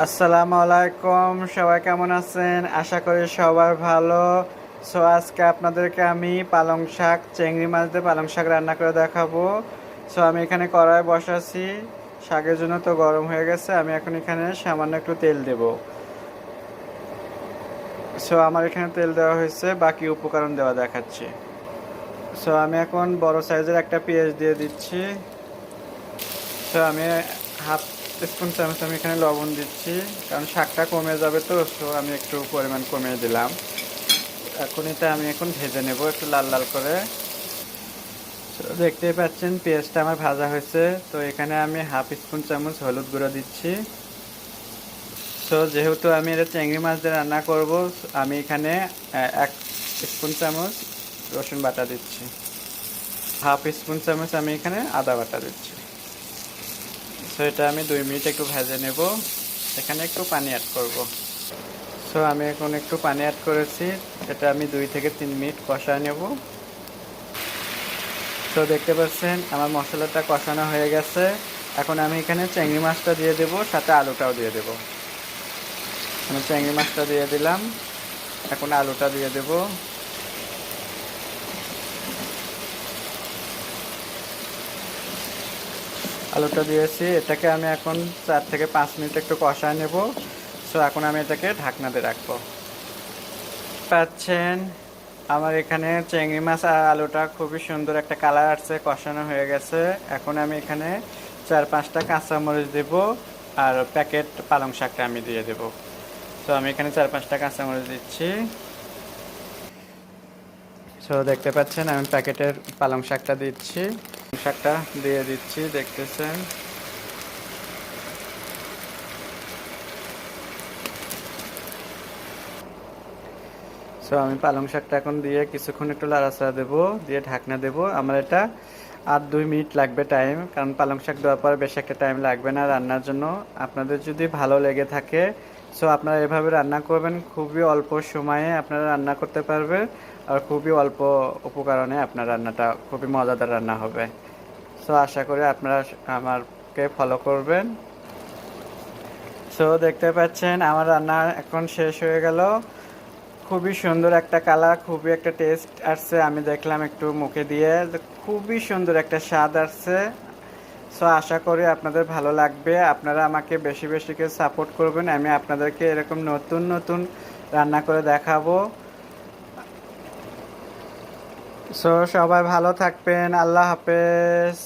আসসালামু আলাইকুম, সবাই কেমন আছেন? আশা করি সবাই ভালো। আজকে আপনাদেরকে আমি পালং শাক, চিংড়ি মাছ দিয়ে পালং শাক রান্না করে দেখাবো। আমি এখানে কড়াই বসাচ্ছি, শাকের জন্য তো গরম হয়ে গেছে। আমি এখন এখানে সামান্য একটু তেল দেব। আমার এখানে তেল দেওয়া হয়েছে, বাকি উপকরণ দেওয়া দেখাচ্ছি। আমি এখন বড় সাইজের একটা পেঁয়াজ দিয়ে দিচ্ছি। আমি হাফ স্পুন চামচ আমি এখানে লবণ দিচ্ছি, কারণ শাকটা কমে যাবে তো। আমি একটু পরিমাণ কমিয়ে দিলাম। এখন এটা আমি এখন ভেজে নেব একটু লাল লাল করে। দেখতেই পাচ্ছেন পেঁয়াজটা আমার ভাজা হয়েছে। তো এখানে আমি হাফ স্পুন চামচ হলুদ গুঁড়ো দিচ্ছি। যেহেতু আমি এটা চিংড়ি মাছ দিয়ে রান্না করব, আমি এখানে 1 স্পুন চামচ রসুন বাটা দিচ্ছি। হাফ স্পুন চামচ আমি এখানে আদা বাটা দিচ্ছি। এটা আমি 2 মিনিট একটু ভেজে নেব। এখানে একটু পানি অ্যাড করব। আমি এখন একটু পানি অ্যাড করেছি। এটা আমি 2 থেকে 3 মিনিট কষায় নেব। দেখতে পাচ্ছেন আমার মশলাটা কষানো হয়ে গেছে। এখন আমি এখানে চিংড়ি মাছটা দিয়ে দেব, সাথে আলুটাও দিয়ে দেব। আমি চিংড়ি মাছটা দিয়ে দিলাম, এখন আলুটা দিয়ে দেব। আলুটা দিয়েছি, এটাকে আমি এখন 4 থেকে 5 মিনিট একটু কষায় নেব। এখন আমি এটাকে ঢাকনা দিয়ে রাখবো। পাচ্ছেন আমার এখানে চিংড়ি মাছ আর আলুটা খুবই সুন্দর একটা কালার আসছে, কষানো হয়ে গেছে। এখন আমি এখানে 4-5টা কাঁচামরিচ দেব, আর প্যাকেট পালং শাকটা আমি দিয়ে দেব। আমি এখানে 4-5টা কাঁচামরিচ দিচ্ছি। দেখতে পাচ্ছেন আমি প্যাকেটের পালং শাকটা দিচ্ছি। শাকটা দিয়ে দিচ্ছি, দেখতেছেন। আমি পালং শাকটা এখন দিয়ে কিছুক্ষণ একটু লাড়াচাড়া দেবো, দিয়ে ঢাকনা দেবো। আমার এটা আর 2 মিনিট লাগবে টাইম, কারণ পালং শাক দেওয়ার পর বেশ একটা টাইম লাগবে না রান্নার জন্য। আপনাদের যদি ভালো লেগে থাকে আপনারা এভাবে রান্না করবেন, খুবই অল্প সময়ে আপনারা রান্না করতে পারবেন, আর খুবই অল্প উপকরণে আপনার রান্নাটা খুবই মজাদার রান্না হবে। আশা করি আপনারা আমাকে ফলো করবেন। দেখতে পাচ্ছেন আমার রান্না এখন শেষ হয়ে গেল। খুবই সুন্দর একটা কালার, খুবই একটা টেস্ট আসছে। আমি দেখলাম একটু মুখে দিয়ে, খুবই সুন্দর একটা স্বাদ আসছে। আশা করি আপনাদের ভালো লাগবে। আপনারা আমাকে বেশি বেশি করে সাপোর্ট করবেন, আমি আপনাদেরকে এরকম নতুন নতুন রান্না করে দেখাবো। সবাই ভালো থাকবেন। আল্লাহ হাফেজ।